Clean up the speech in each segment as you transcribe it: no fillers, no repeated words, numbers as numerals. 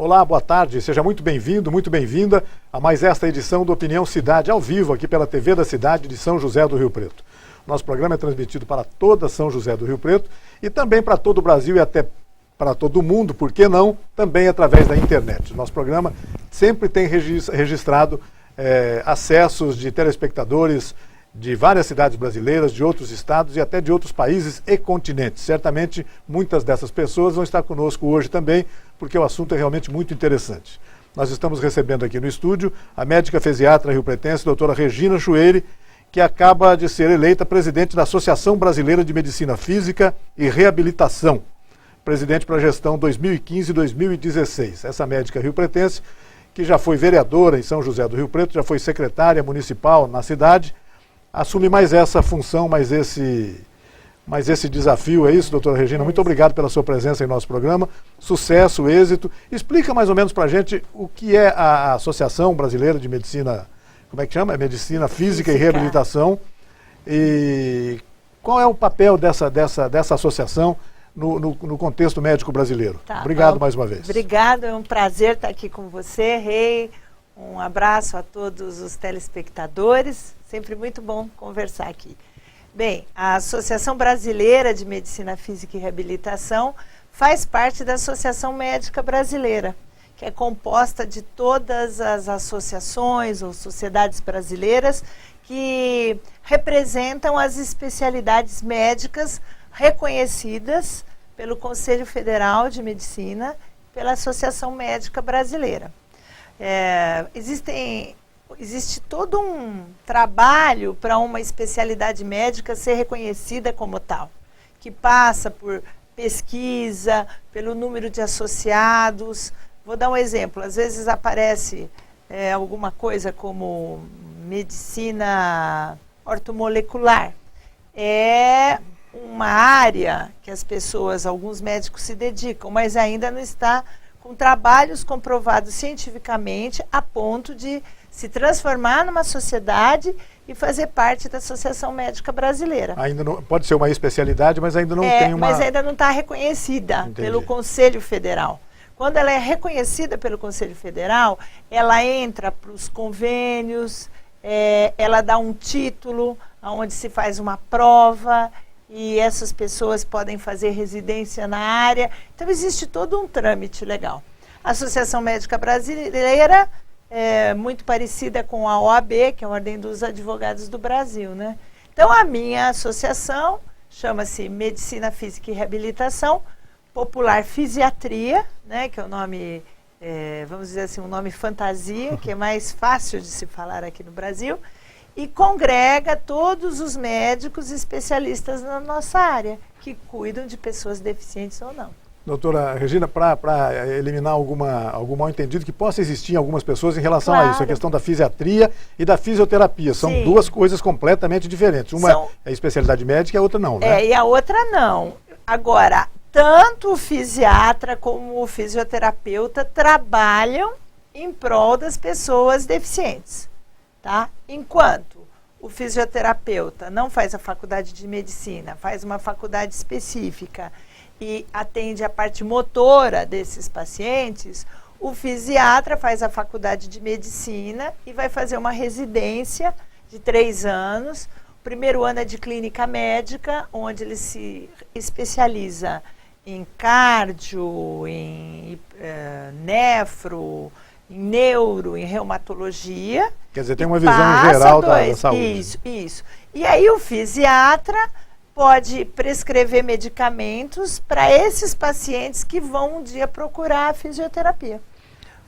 Olá, boa tarde, seja muito bem-vindo, muito bem-vinda a mais esta edição do Opinião Cidade, ao vivo aqui pela TV da cidade de São José do Rio Preto. Nosso programa é transmitido para toda São José do Rio Preto e também para todo o Brasil e até para todo o mundo, por que não, também através da internet. Nosso programa sempre tem registrado acessos de telespectadores de várias cidades brasileiras, de outros estados e até de outros países e continentes. Certamente muitas dessas pessoas vão estar conosco hoje também, porque o assunto é realmente muito interessante. Nós estamos recebendo aqui no estúdio a médica fisiatra rio-pretense, doutora Regina Chueire, que acaba de ser eleita presidente da Associação Brasileira de Medicina Física e Reabilitação, presidente para a gestão 2015-2016. Essa médica rio-pretense, que já foi vereadora em São José do Rio Preto, já foi secretária municipal na cidade, assume mais essa função, mais esse desafio, é isso, doutora Regina? Muito obrigado pela sua presença em nosso programa, sucesso, êxito. Explica mais ou menos para a gente o que é a Associação Brasileira de Medicina, como é que chama? Medicina Física e Reabilitação, e qual é o papel dessa associação no contexto médico brasileiro. Tá, obrigado mais uma vez. Obrigado, é um prazer estar aqui com você, Rei. Um abraço a todos os telespectadores, sempre muito bom conversar aqui. Bem, a Associação Brasileira de Medicina Física e Reabilitação faz parte da Associação Médica Brasileira, que é composta de todas as associações ou sociedades brasileiras que representam as especialidades médicas reconhecidas pelo Conselho Federal de Medicina, pela Associação Médica Brasileira. Existe todo um trabalho para uma especialidade médica ser reconhecida como tal, que passa por pesquisa, pelo número de associados. Vou dar um exemplo, às vezes aparece alguma coisa como medicina ortomolecular. É uma área que as pessoas, alguns médicos se dedicam, mas ainda não está com trabalhos comprovados cientificamente a ponto de se transformar numa sociedade e fazer parte da Associação Médica Brasileira. Ainda não, pode ser uma especialidade, mas ainda não tem uma... Mas ainda não está reconhecida. Entendi. Pelo Conselho Federal. Quando ela é reconhecida pelo Conselho Federal, ela entra para os convênios, ela dá um título, onde se faz uma prova, e essas pessoas podem fazer residência na área. Então, existe todo um trâmite legal. A Associação Médica Brasileira é muito parecida com a OAB, que é a Ordem dos Advogados do Brasil, né? Então, a minha associação chama-se Medicina Física e Reabilitação, Popular Fisiatria, né, que é o nome, vamos dizer assim, um nome fantasia, que é mais fácil de se falar aqui no Brasil, e congrega todos os médicos especialistas na nossa área, que cuidam de pessoas deficientes ou não. Doutora Regina, para eliminar algum mal-entendido que possa existir em algumas pessoas em relação a isso, a questão da fisiatria e da fisioterapia, são duas coisas completamente diferentes. Uma é especialidade médica e a outra não, né? E a outra não. Agora, tanto o fisiatra como o fisioterapeuta trabalham em prol das pessoas deficientes. Tá? Enquanto o fisioterapeuta não faz a faculdade de medicina, faz uma faculdade específica e atende a parte motora desses pacientes, o fisiatra faz a faculdade de medicina e vai fazer uma residência de 3 anos. O primeiro ano é de clínica médica, onde ele se especializa em cardio, em nefro, em neuro, em reumatologia. Quer dizer, tem uma visão geral da saúde. Isso. E aí o fisiatra pode prescrever medicamentos para esses pacientes que vão um dia procurar a fisioterapia.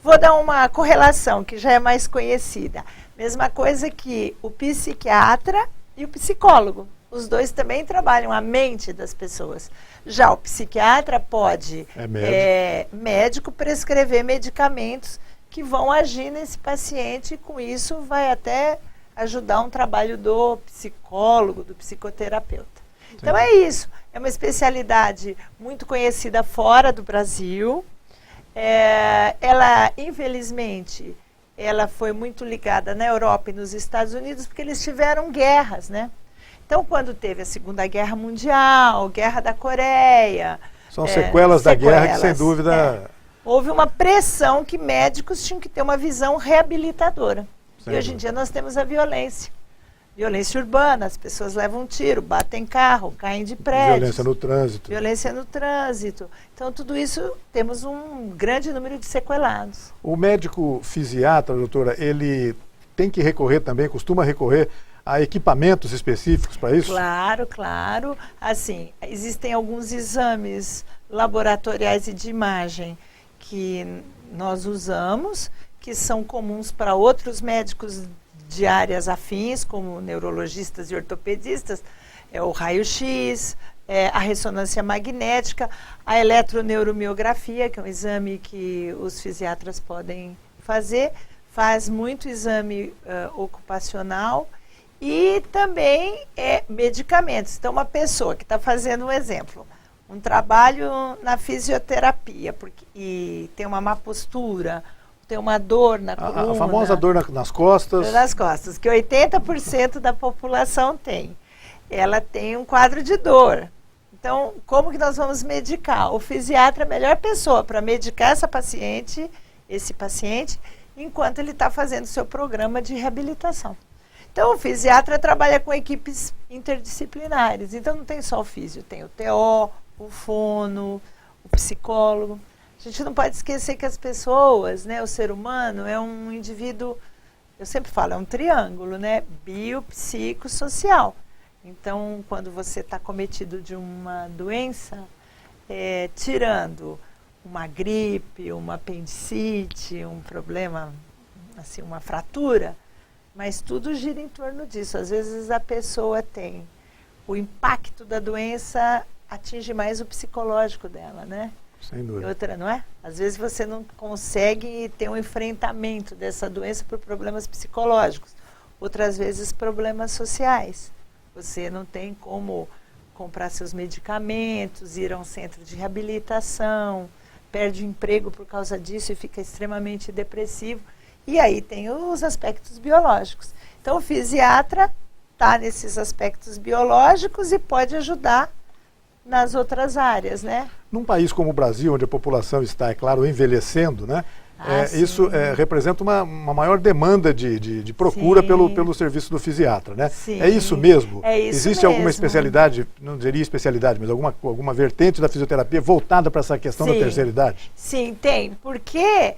Vou dar uma correlação que já é mais conhecida. Mesma coisa que o psiquiatra e o psicólogo. Os dois também trabalham a mente das pessoas. Já o psiquiatra pode, médico, prescrever medicamentos que vão agir nesse paciente e com isso vai até ajudar um trabalho do psicólogo, do psicoterapeuta. Sim. Então é isso, é uma especialidade muito conhecida fora do Brasil. Ela, infelizmente, ela foi muito ligada na Europa e nos Estados Unidos porque eles tiveram guerras, né? Então, quando teve a Segunda Guerra Mundial, Guerra da Coreia... São sequelas da guerra que, sem dúvida, houve uma pressão que médicos tinham que ter uma visão reabilitadora. E hoje em dia nós temos a violência. Violência urbana, as pessoas levam um tiro, batem carro, caem de prédios. Violência no trânsito. Violência no trânsito. Então, tudo isso, temos um grande número de sequelados. O médico fisiatra, doutora, ele tem que recorrer também, costuma recorrer a equipamentos específicos para isso? Claro, claro. Assim, existem alguns exames laboratoriais e de imagem que nós usamos, que são comuns para outros médicos de áreas afins, como neurologistas e ortopedistas, é o raio-x, a ressonância magnética, a eletroneuromiografia, que é um exame que os fisiatras podem fazer, faz muito exame ocupacional e também medicamentos. Então, uma pessoa que está fazendo um exemplo, um trabalho na fisioterapia e tem uma má postura, tem uma dor na coluna. A famosa dor nas costas. Dor nas costas, que 80% da população tem. Ela tem um quadro de dor. Então, como que nós vamos medicar? O fisiatra é a melhor pessoa para medicar esse paciente, enquanto ele está fazendo seu programa de reabilitação. Então, o fisiatra trabalha com equipes interdisciplinares. Então, não tem só o físio, tem o TO, o fono, o psicólogo. A gente não pode esquecer que as pessoas, né, o ser humano é um indivíduo, eu sempre falo, é um triângulo, né, biopsicossocial. Então, quando você está cometido de uma doença, tirando uma gripe, uma apendicite, um problema, assim, uma fratura, mas tudo gira em torno disso. Às vezes a pessoa tem, o impacto da doença atinge mais o psicológico dela, né? Sem dúvida. E outra, não é? Às vezes você não consegue ter um enfrentamento dessa doença por problemas psicológicos. Outras vezes, problemas sociais. Você não tem como comprar seus medicamentos, ir a um centro de reabilitação, perde o emprego por causa disso e fica extremamente depressivo. E aí tem os aspectos biológicos. Então, o fisiatra está nesses aspectos biológicos e pode ajudar nas outras áreas, né? Num país como o Brasil, onde a população está, é claro, envelhecendo, né? Isso representa uma maior demanda de procura pelo serviço do fisiatra, né? Sim. É isso mesmo? É isso Existe mesmo. alguma especialidade, não diria especialidade, mas alguma vertente da fisioterapia voltada para essa questão da terceira idade? Sim, tem. Porque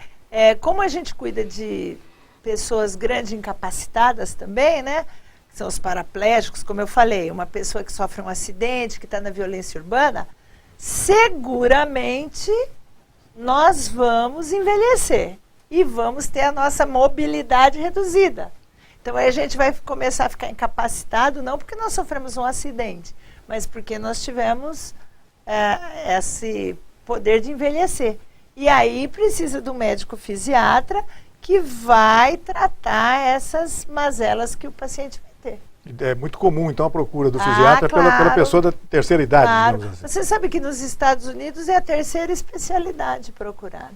como a gente cuida de pessoas grandes incapacitadas também, né? São os paraplégicos, como eu falei, uma pessoa que sofre um acidente, que está na violência urbana, seguramente nós vamos envelhecer e vamos ter a nossa mobilidade reduzida. Então, aí a gente vai começar a ficar incapacitado, não porque nós sofremos um acidente, mas porque nós tivemos esse poder de envelhecer. E aí precisa do médico fisiatra que vai tratar essas mazelas que o paciente vai ter. É muito comum, então, a procura do fisiatra pela pessoa da terceira idade, digamos assim. Você sabe que nos Estados Unidos é a terceira especialidade procurada.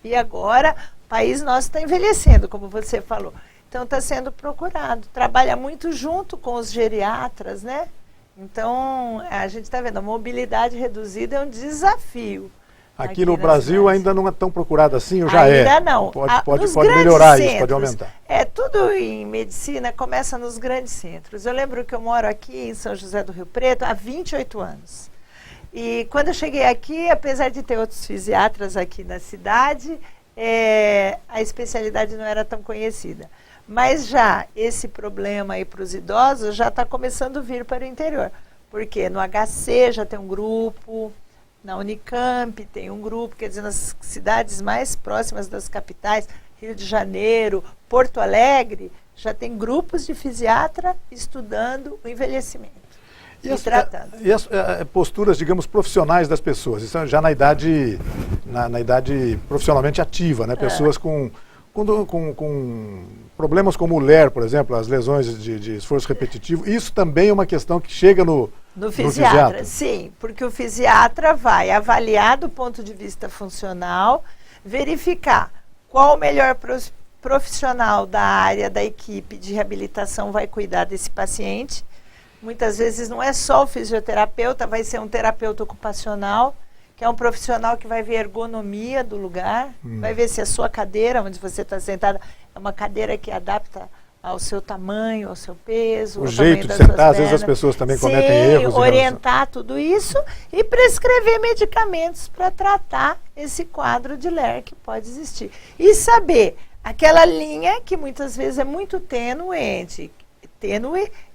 E agora, o país nosso está envelhecendo, como você falou. Então, está sendo procurado. Trabalha muito junto com os geriatras, né? Então, a gente está vendo, a mobilidade reduzida é um desafio. Aqui no Brasil ainda não é tão procurado assim, ou já é? Ainda não. Pode melhorar centros, isso, pode aumentar. Tudo em medicina começa nos grandes centros. Eu lembro que eu moro aqui em São José do Rio Preto há 28 anos. E quando eu cheguei aqui, apesar de ter outros fisiatras aqui na cidade, a especialidade não era tão conhecida. Mas já esse problema aí para os idosos já está começando a vir para o interior. Porque no HC já tem um grupo... Na Unicamp tem um grupo, quer dizer, nas cidades mais próximas das capitais, Rio de Janeiro, Porto Alegre, já tem grupos de fisiatra estudando o envelhecimento e tratando. E as posturas, digamos, profissionais das pessoas, isso já na idade profissionalmente ativa, né? Pessoas com problemas como o LER, por exemplo, as lesões de esforço repetitivo, isso também é uma questão que chega no fisiatra. Sim, porque o fisiatra vai avaliar do ponto de vista funcional, verificar qual o melhor profissional da área, da equipe de reabilitação vai cuidar desse paciente. Muitas vezes não é só o fisioterapeuta, vai ser um terapeuta ocupacional, que que é um profissional que vai ver a ergonomia do lugar, vai ver se a sua cadeira, onde você está sentada, é uma cadeira que adapta ao seu tamanho, ao seu peso. O jeito de sentar, às vezes as pessoas também cometem erros. Orientar tudo isso e prescrever medicamentos para tratar esse quadro de LER que pode existir. E saber aquela linha que muitas vezes é muito tênue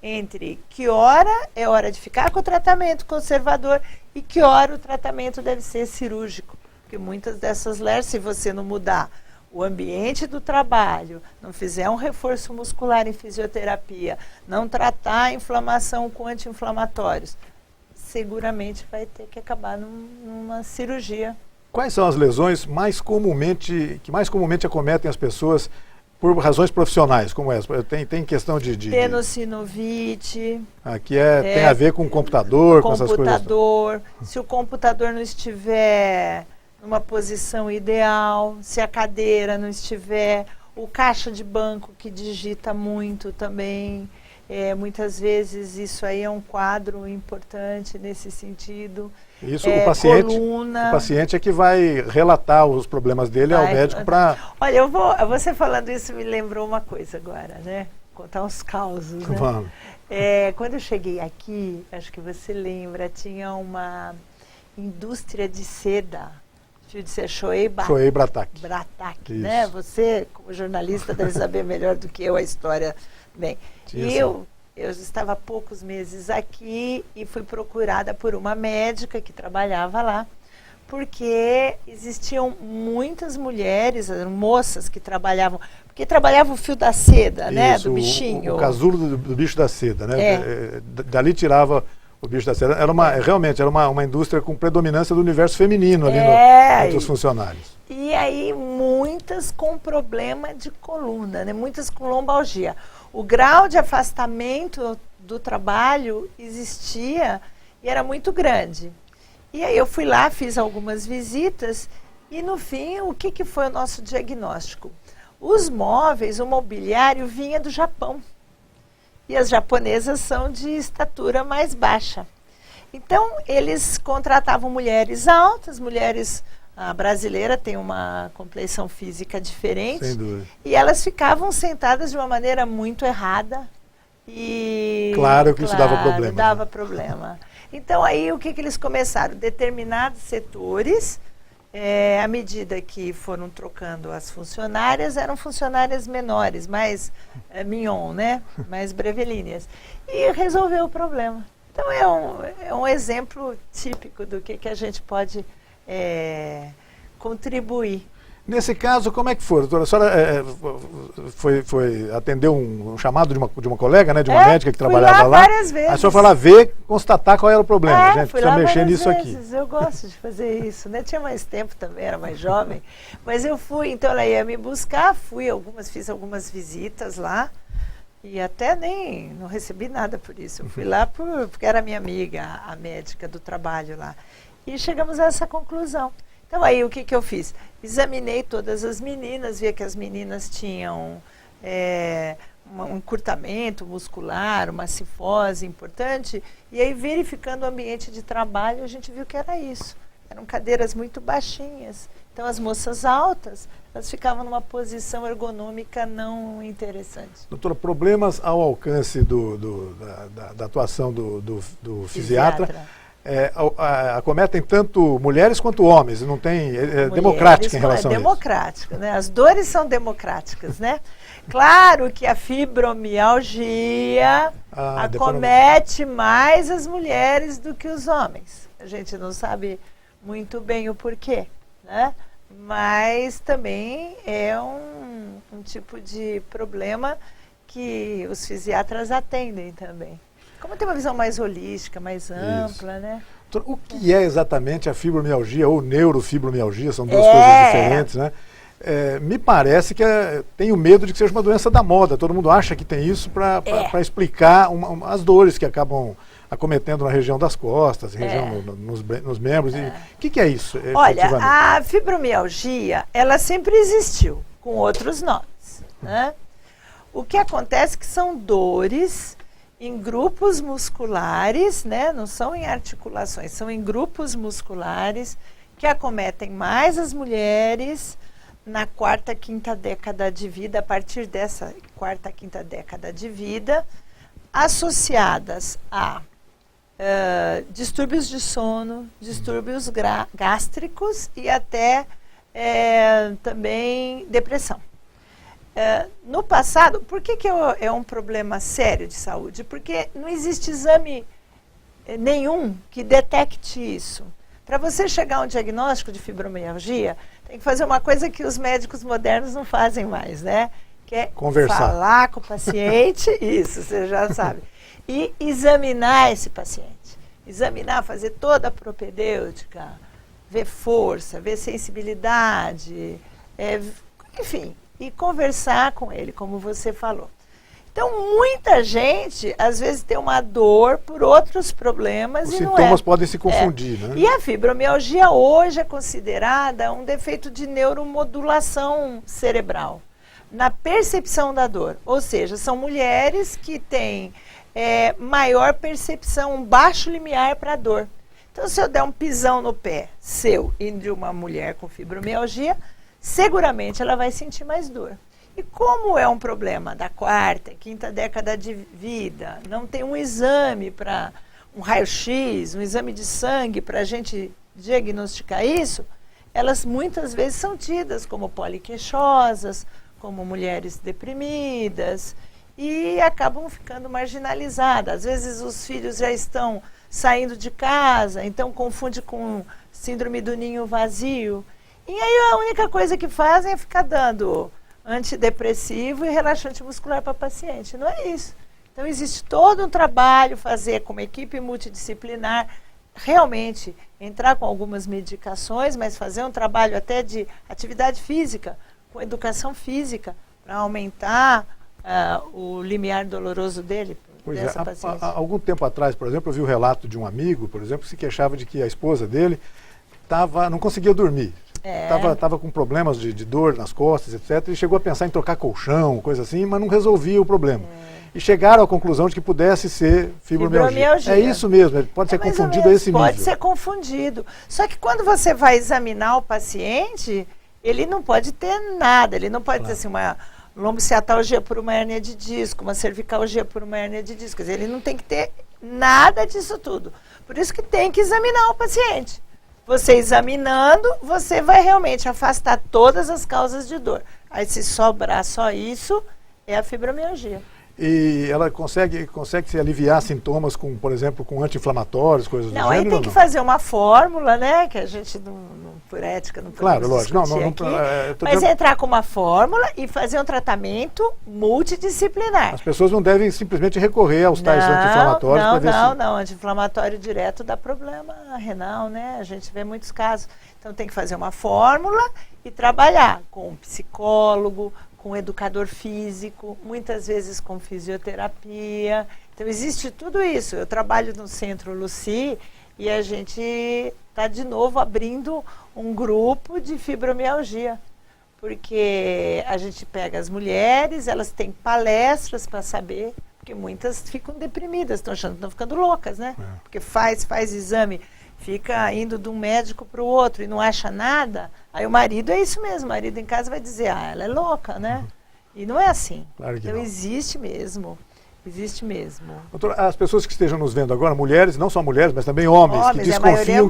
entre que hora é hora de ficar com o tratamento conservador e que hora o tratamento deve ser cirúrgico. Porque muitas dessas LERs, se você não mudar o ambiente do trabalho, não fizer um reforço muscular em fisioterapia, não tratar a inflamação com anti-inflamatórios, seguramente vai ter que acabar numa cirurgia. Quais são as lesões que mais comumente acometem as pessoas por razões profissionais, como essa? Tem questão de tenossinovite. Aqui tem a ver com o computador, com essas coisas. Se o computador não estiver numa posição ideal, se a cadeira não estiver, o caixa de banco que digita muito também, muitas vezes isso aí é um quadro importante nesse sentido. Isso, o paciente é que vai relatar os problemas dele ao médico para... Olha, você falando isso me lembrou uma coisa agora, né? Contar uns causos, né? Vamos. Quando eu cheguei aqui, acho que você lembra, tinha uma indústria de seda, Shoei Bratak, né? Você, como jornalista, deve saber melhor do que eu a história. Bem, eu estava há poucos meses aqui e fui procurada por uma médica que trabalhava lá, porque existiam muitas mulheres, moças que trabalhavam, porque trabalhava o fio da seda, né? Do bichinho. O casulo do bicho da seda, né? Dali tirava o bicho da seda. Realmente era uma indústria com predominância do universo feminino ali entre os funcionários. E aí muitas com problema de coluna, né? Muitas com lombalgia. O grau de afastamento do trabalho existia e era muito grande. E aí eu fui lá, fiz algumas visitas e no fim o que foi o nosso diagnóstico? Os móveis, o mobiliário vinha do Japão. E as japonesas são de estatura mais baixa. Então, eles contratavam mulheres altas, a brasileira tem uma compleição física diferente. Sem dúvida. E elas ficavam sentadas de uma maneira muito errada. E claro que isso dava problema. Dava problema. Então, aí o que eles começaram? Determinados setores, à medida que foram trocando as funcionárias, eram funcionárias menores, mais mignon, né? Mais brevilíneas. E resolveu o problema. Então é um exemplo típico do que a gente pode contribuir. Nesse caso, como é que foi, doutora? A senhora foi atender um chamado de uma colega, né, de uma médica que trabalhava lá? Várias vezes. A senhora foi lá ver, constatar qual era o problema. A gente fui precisa lá mexer nisso vezes. Aqui. Eu gosto de fazer isso, né? Tinha mais tempo também, era mais jovem. Mas eu fui, então ela ia me buscar, fiz algumas visitas lá. E até não recebi nada por isso. Eu fui lá porque era minha amiga, a médica do trabalho lá. E chegamos a essa conclusão. Então aí o que eu fiz? Examinei todas as meninas, via que as meninas tinham um encurtamento muscular, uma cifose importante, e aí verificando o ambiente de trabalho a gente viu que era isso. Eram cadeiras muito baixinhas. Então as moças altas, elas ficavam numa posição ergonômica não interessante. Doutora, problemas ao alcance da atuação do fisiatra. Acometem tanto mulheres quanto homens, não tem democrática em relação a isso. Democrática, né? As dores são democráticas, né? Claro que a fibromialgia acomete mais as mulheres do que os homens. A gente não sabe muito bem o porquê, né? Mas também é um tipo de problema que os fisiatras atendem também. Como tem uma visão mais holística, mais ampla, né? O que é exatamente a fibromialgia ou neurofibromialgia? São duas coisas diferentes, né? Me parece que tenho medo de que seja uma doença da moda. Todo mundo acha que tem isso para explicar as dores que acabam acometendo na região das costas, nos membros. O que é isso? Olha, a fibromialgia, ela sempre existiu, com outros nomes, né? O que acontece é que são dores em grupos musculares, né? Não são em articulações, são em grupos musculares que acometem mais as mulheres na quarta, quinta década de vida, a partir dessa quarta, quinta década de vida, associadas a distúrbios de sono, distúrbios gástricos e até também depressão. No passado, por que é um problema sério de saúde? Porque não existe exame nenhum que detecte isso. Para você chegar a um diagnóstico de fibromialgia, tem que fazer uma coisa que os médicos modernos não fazem mais, né? Que é conversar, falar com o paciente, isso, você já sabe. E examinar esse paciente. Examinar, fazer toda a propedêutica, ver força, ver sensibilidade, enfim, e conversar com ele, como você falou. Então, muita gente, às vezes, tem uma dor por outros problemas. Os e sintomas não é. podem se confundir, né? E a fibromialgia hoje é considerada um defeito de neuromodulação cerebral, na percepção da dor. Ou seja, são mulheres que têm maior percepção, um baixo limiar para a dor. Então, se eu der um pisão no pé seu e de uma mulher com fibromialgia, seguramente ela vai sentir mais dor. E como é um problema da quarta, quinta década de vida, não tem um exame para um raio-x, um exame de sangue para a gente diagnosticar isso, elas muitas vezes são tidas como poliqueixosas, como mulheres deprimidas e acabam ficando marginalizadas. Às vezes os filhos já estão saindo de casa, então confunde com síndrome do ninho vazio. E aí a única coisa que fazem é ficar dando antidepressivo e relaxante muscular para paciente. Não é isso. Então existe todo um trabalho fazer com uma equipe multidisciplinar, realmente entrar com algumas medicações, mas fazer um trabalho até de atividade física, com educação física, para aumentar o limiar doloroso dele. Pois é, há algum tempo atrás, por exemplo, eu vi o relato de um amigo, por exemplo, que se queixava de que a esposa dele não conseguia dormir. Estava com problemas de dor nas costas, etc. E chegou a pensar em trocar colchão, coisa assim, mas não resolvia o problema. E chegaram à conclusão de que pudesse ser fibromialgia. É isso mesmo, pode ser confundido a esse nível. Pode ser confundido. Só que quando você vai examinar o paciente, ele não pode ter nada, ele não pode ter assim, uma lombociatalgia por uma hérnia de disco, uma cervicalgia por uma hérnia de disco. Quer dizer, ele não tem que ter nada disso tudo. Por isso que tem que examinar o paciente. Você examinando, você vai realmente afastar todas as causas de dor. Aí se sobrar só isso, é a fibromialgia. E ela consegue se aliviar sintomas com, por exemplo, com anti-inflamatórios, coisas do gênero? Não, aí tem que fazer uma fórmula, né? Que a gente, por ética, não pode lógico. Mas entrar com uma fórmula e fazer um tratamento multidisciplinar. As pessoas não devem simplesmente recorrer aos tais anti-inflamatórios para ver se... Não, anti-inflamatório direto dá problema renal, né? A gente vê muitos casos. Então tem que fazer uma fórmula e trabalhar com um psicólogo, com um educador físico, muitas vezes com fisioterapia. Então existe tudo isso. Eu trabalho no Centro Lucy e a gente está de novo abrindo um grupo de fibromialgia, porque a gente pega as mulheres, elas têm palestras para saber, porque muitas ficam deprimidas, estão achando que estão ficando loucas, né? Porque faz exame, fica indo de um médico para o outro e não acha nada. Aí o marido é isso mesmo, o marido em casa vai dizer, ela é louca, né? E não é assim. Claro que então não. Existe mesmo. Doutora, as pessoas que estejam nos vendo agora, mulheres, não só mulheres, mas também homens que desconfiam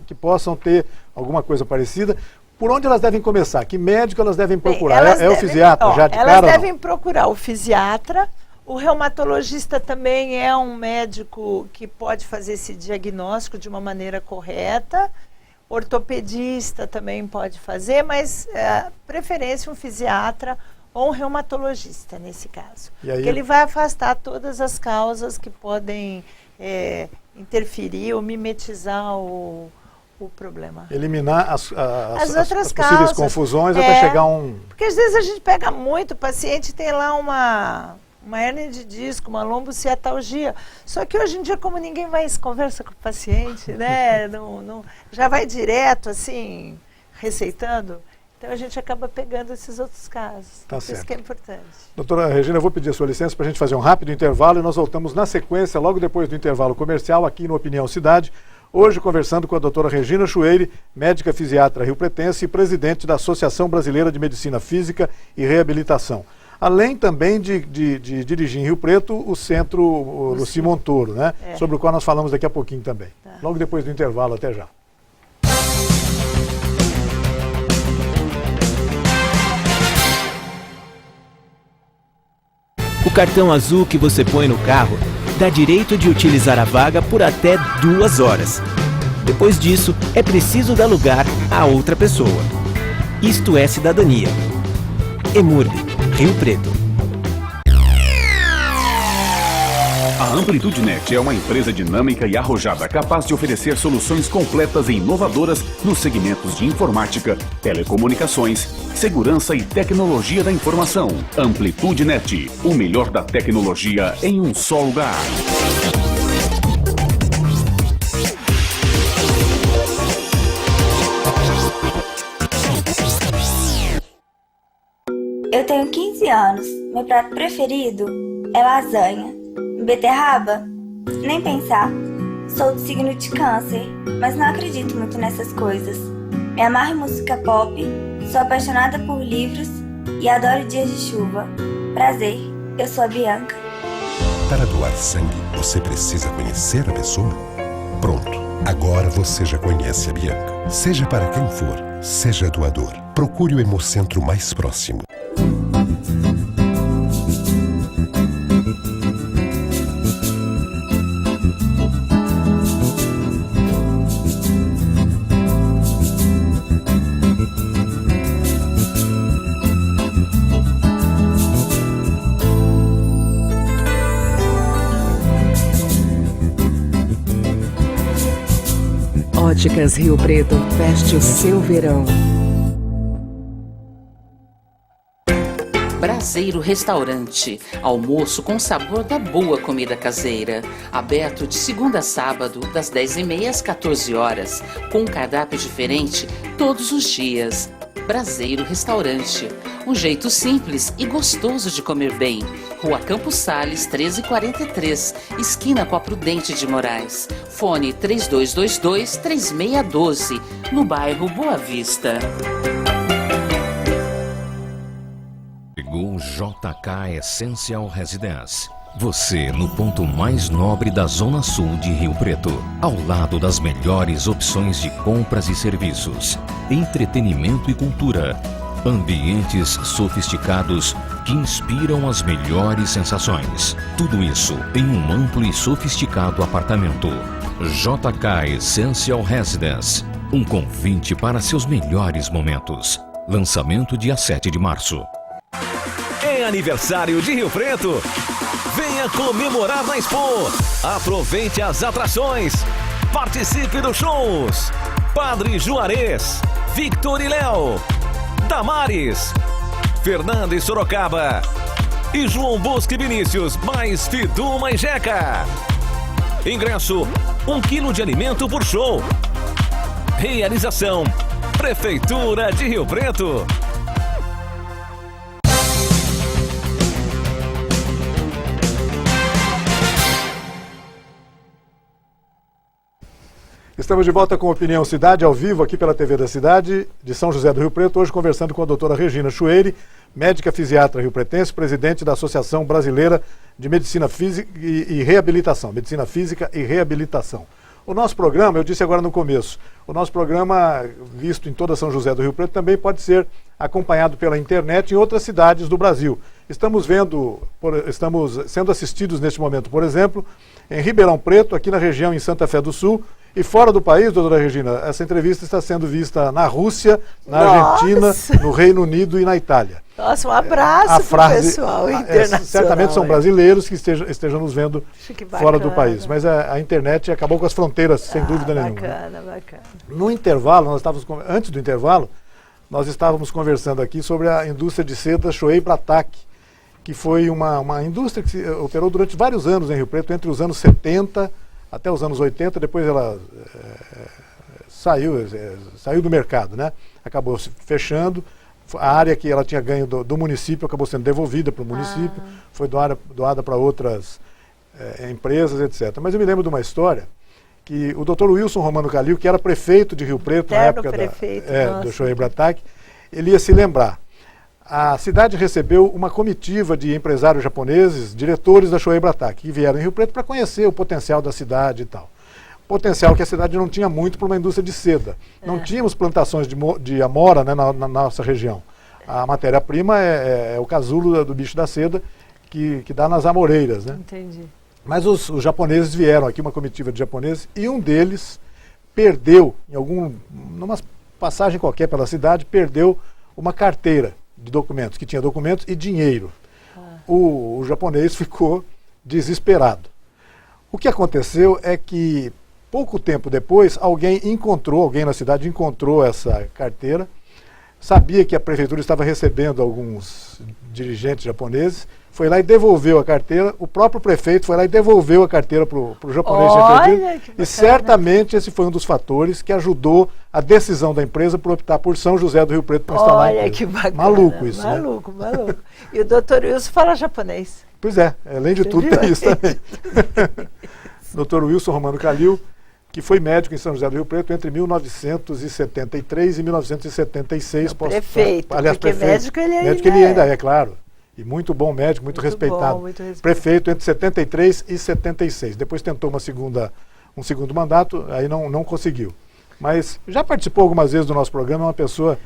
que possam ter alguma coisa parecida, por onde elas devem começar? Que médico elas devem procurar? O fisiatra já de cara? Elas devem procurar o fisiatra. O reumatologista também é um médico que pode fazer esse diagnóstico de uma maneira correta. Ortopedista também pode fazer, mas preferência um fisiatra ou um reumatologista nesse caso. Porque ele vai afastar todas as causas que podem interferir ou mimetizar o problema. Eliminar as outras possíveis causas, confusões até chegar a um... Porque às vezes a gente pega muito, o paciente tem lá uma hérnia de disco, uma lombociatalgia. Só que hoje em dia, como ninguém mais conversa com o paciente, né? Já vai direto, assim, receitando. Então a gente acaba pegando esses outros casos. Isso que é importante. Doutora Regina, eu vou pedir a sua licença para a gente fazer um rápido intervalo e nós voltamos na sequência, logo depois do intervalo comercial, aqui no Opinião Cidade, Hoje conversando com a doutora Regina Chueire, médica fisiatra riopretense e presidente da Associação Brasileira de Medicina Física e Reabilitação. Além também de dirigir em Rio Preto o Centro Luci Montoro, né? Sobre o qual nós falamos daqui a pouquinho também. Tá. Logo depois do intervalo, até já. O cartão azul que você põe no carro dá direito de utilizar a vaga por até 2 horas. Depois disso, é preciso dar lugar a outra pessoa. Isto é cidadania. EMURB, Rio Preto. A AmplitudeNet é uma empresa dinâmica e arrojada capaz de oferecer soluções completas e inovadoras nos segmentos de informática, telecomunicações, segurança e tecnologia da informação. AmplitudeNet, o melhor da tecnologia em um só lugar. Eu tenho 15 anos. Meu prato preferido é lasanha. Beterraba? Nem pensar. Sou do signo de Câncer, mas não acredito muito nessas coisas. Me amarro em música pop, sou apaixonada por livros e adoro dias de chuva. Prazer, eu sou a Bianca. Para doar sangue, você precisa conhecer a pessoa? Pronto, agora você já conhece a Bianca. Seja para quem for, seja doador. Procure o Hemocentro mais próximo. Óticas Rio Preto, veste o seu verão. Braseiro Restaurante, almoço com sabor da boa comida caseira. Aberto de segunda a sábado, das 10h30 às 14 horas, com um cardápio diferente todos os dias. Braseiro Restaurante, um jeito simples e gostoso de comer bem. Rua Campos Sales, 1343, esquina com a Prudente de Moraes. Fone 3222-3612, no bairro Boa Vista. Chegou JK Essential Residence. Você no ponto mais nobre da Zona Sul de Rio Preto, ao lado das melhores opções de compras e serviços, entretenimento e cultura, ambientes sofisticados que inspiram as melhores sensações. Tudo isso em um amplo e sofisticado apartamento. JK Essential Residence, um convite para seus melhores momentos. Lançamento dia 7 de março. É aniversário de Rio Preto. Venha comemorar na Expo. Aproveite as atrações. Participe dos shows. Padre Juarez, Victor e Léo, Damares, Fernanda e Sorocaba e João Bosco e Vinícius, mais Fiduma e Jeca. Ingresso, 1 quilo de alimento por show. Realização, Prefeitura de Rio Preto. Estamos de volta com Opinião Cidade, ao vivo aqui pela TV da Cidade, de São José do Rio Preto, hoje conversando com a doutora Regina Chueire, médica fisiatra riopretense, presidente da Associação Brasileira de Medicina Física e Reabilitação. Medicina Física e Reabilitação. O nosso programa, eu disse agora no começo, o nosso programa, visto em toda São José do Rio Preto, também pode ser acompanhado pela internet em outras cidades do Brasil. Estamos sendo assistidos neste momento, por exemplo, em Ribeirão Preto, aqui na região em Santa Fé do Sul, e fora do país, doutora Regina, essa entrevista está sendo vista na Rússia, na Argentina, no Reino Unido e na Itália. Nossa, um abraço para o pessoal internacional. Certamente são brasileiros que estejam nos vendo fora do país, mas a internet acabou com as fronteiras, sem dúvida nenhuma. Bacana. No intervalo, antes do intervalo, nós estávamos conversando aqui sobre a indústria de seda Shoei Bratak, que foi uma indústria que se operou durante vários anos em Rio Preto, entre os anos 70 até os anos 80, depois ela saiu do mercado, né? Acabou se fechando. A área que ela tinha ganho do município acabou sendo devolvida para o município, foi doada para outras empresas, etc. Mas eu me lembro de uma história que o Dr. Wilson Romano Calil, que era prefeito de Rio Preto na época do Shoei Atake, ele ia se lembrar. A cidade recebeu uma comitiva de empresários japoneses, diretores da Shoei Atake, que vieram em Rio Preto para conhecer o potencial da cidade e tal. Potencial que a cidade não tinha muito para uma indústria de seda. Não tínhamos plantações de amora, né, na nossa região. A matéria-prima é o casulo do bicho da seda que dá nas amoreiras, né? Entendi. Mas os japoneses vieram aqui, uma comitiva de japoneses, e um deles perdeu, numa passagem qualquer pela cidade, perdeu uma carteira de documentos, que tinha documentos e dinheiro. O japonês ficou desesperado. O que aconteceu é que, pouco tempo depois, alguém na cidade encontrou essa carteira, sabia que a prefeitura estava recebendo alguns dirigentes japoneses, foi lá e devolveu a carteira, o próprio prefeito foi lá e devolveu a carteira para o japonês. E certamente esse foi um dos fatores que ajudou a decisão da empresa por optar por São José do Rio Preto para instalar a empresa. Olha que bacana. Maluco isso, maluco. E o Dr. Wilson fala japonês. Pois é, além de tudo tem isso também. Dr. Wilson Romano Calil, que foi médico em São José do Rio Preto entre 1973 e 1976. Prefeito, aliás, porque prefeito. Médico ele ainda é, claro. E muito bom médico, muito respeitado. Muito respeitado. Prefeito entre 73 e 76. Depois tentou um segundo mandato, aí não conseguiu. Mas já participou algumas vezes do nosso programa, é uma pessoa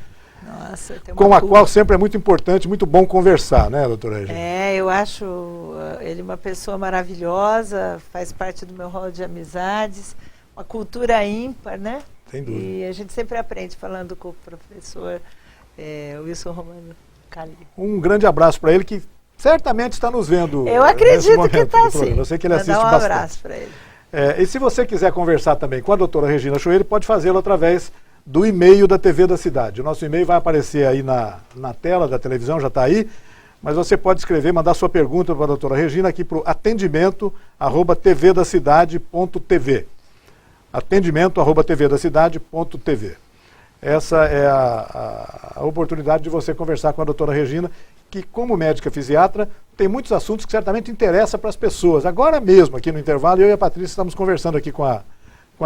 com a qual sempre é muito importante, muito bom conversar, né, doutora Regina? Eu acho ele uma pessoa maravilhosa, faz parte do meu rol de amizades, uma cultura ímpar, né? Sem dúvida. E a gente sempre aprende falando com o professor Wilson Romano Calil. Um grande abraço para ele, que certamente está nos vendo. Eu acredito que está sim. Eu sei que ele assiste bastante. Um abraço para ele. E se você quiser conversar também com a doutora Regina Choeiro, pode fazê-lo através do e-mail da TV da Cidade. O nosso e-mail vai aparecer aí na tela da televisão, já está aí, mas você pode escrever, mandar sua pergunta para a doutora Regina aqui para o atendimento@tvdacidade.tv. atendimento@tvdacidade.tv. Essa é a oportunidade de você conversar com a doutora Regina, que como médica fisiatra tem muitos assuntos que certamente interessam para as pessoas. Agora mesmo, aqui no intervalo, eu e a Patrícia estamos conversando aqui com a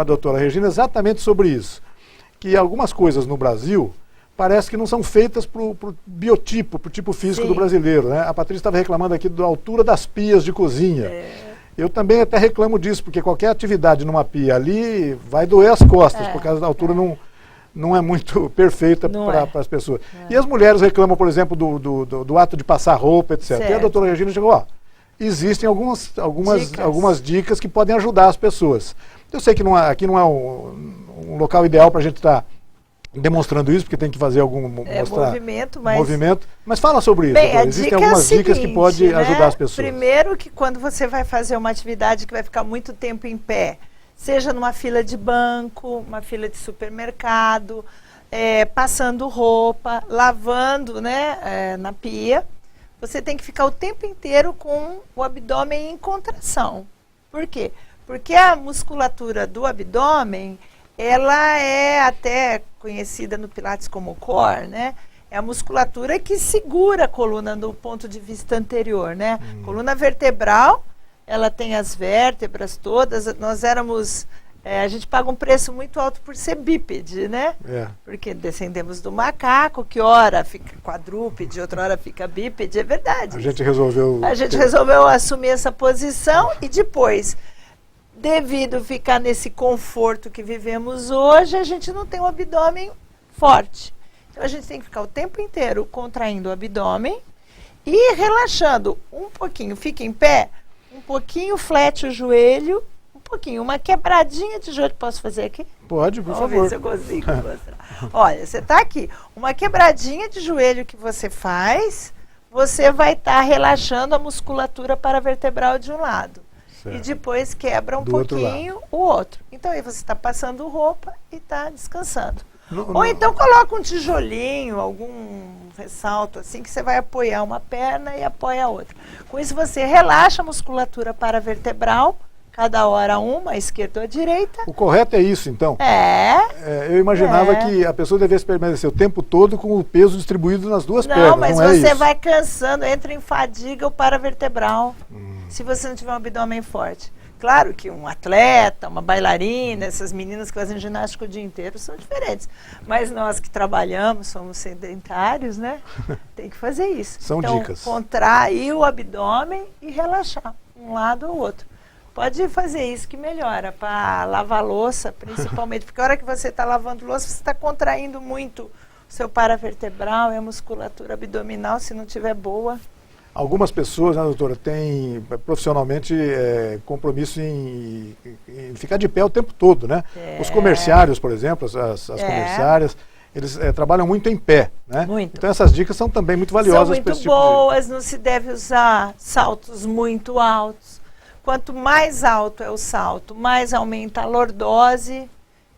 doutora Regina exatamente sobre isso. Que algumas coisas no Brasil parece que não são feitas para o biotipo, para o tipo físico do brasileiro, né? A Patrícia estava reclamando aqui da altura das pias de cozinha. Eu também até reclamo disso, porque qualquer atividade numa pia ali vai doer as costas, por causa da altura não é muito perfeita para as pessoas. E as mulheres reclamam, por exemplo, do ato de passar roupa, etc. Certo. E a doutora Regina chegou, existem algumas dicas que podem ajudar as pessoas. Eu sei que aqui não é um local ideal para a gente estar demonstrando isso, porque tem que fazer movimento, mas fala sobre isso. Bem, existem algumas dicas que podem ajudar as pessoas. Primeiro que quando você vai fazer uma atividade que vai ficar muito tempo em pé, seja numa fila de banco, uma fila de supermercado, passando roupa, lavando, né, na pia, você tem que ficar o tempo inteiro com o abdômen em contração. Por quê? Porque a musculatura do abdômen, ela é até conhecida no Pilates como core, né? É a musculatura que segura a coluna do ponto de vista anterior, né? Coluna vertebral, ela tem as vértebras todas. Nós éramos... a gente paga um preço muito alto por ser bípede, né? Porque descendemos do macaco, que ora fica quadrúpede, outra hora fica bípede, é verdade. A gente resolveu assumir essa posição e depois, devido a ficar nesse conforto que vivemos hoje, a gente não tem um abdômen forte. Então a gente tem que ficar o tempo inteiro contraindo o abdômen e relaxando um pouquinho. Fica em pé, um pouquinho, flete o joelho, um pouquinho, uma quebradinha de joelho. Posso fazer aqui? Pode, por favor. Vamos ver se eu consigo mostrar. Olha, você está aqui, uma quebradinha de joelho que você faz, você vai estar relaxando a musculatura paravertebral de um lado. Certo. E depois quebra um pouquinho o outro. Então aí você está passando roupa e está descansando. Ou então coloca um tijolinho, algum ressalto assim, que você vai apoiar uma perna e apoia a outra. Com isso você relaxa a musculatura paravertebral, cada hora uma, a esquerda ou a direita. O correto é isso, então? Eu imaginava que a pessoa devesse permanecer o tempo todo com o peso distribuído nas duas pernas. Não, mas você vai cansando, entra em fadiga o paravertebral, se você não tiver um abdômen forte. Claro que um atleta, uma bailarina, essas meninas que fazem ginástica o dia inteiro são diferentes. Mas nós que trabalhamos, somos sedentários, né? Tem que fazer isso. São então, dicas. Contrair o abdômen e relaxar, um lado ou outro. Pode fazer isso que melhora, para lavar louça, principalmente. Porque a hora que você está lavando louça, você está contraindo muito o seu paravertebral e a musculatura abdominal, se não tiver boa. Algumas pessoas, né, doutora, têm profissionalmente compromisso em ficar de pé o tempo todo, né? Os comerciários, por exemplo, as comerciárias, eles trabalham muito em pé, né? Muito. Então essas dicas são também muito valiosas. São muito boas, não se deve usar saltos muito altos. Quanto mais alto é o salto, mais aumenta a lordose,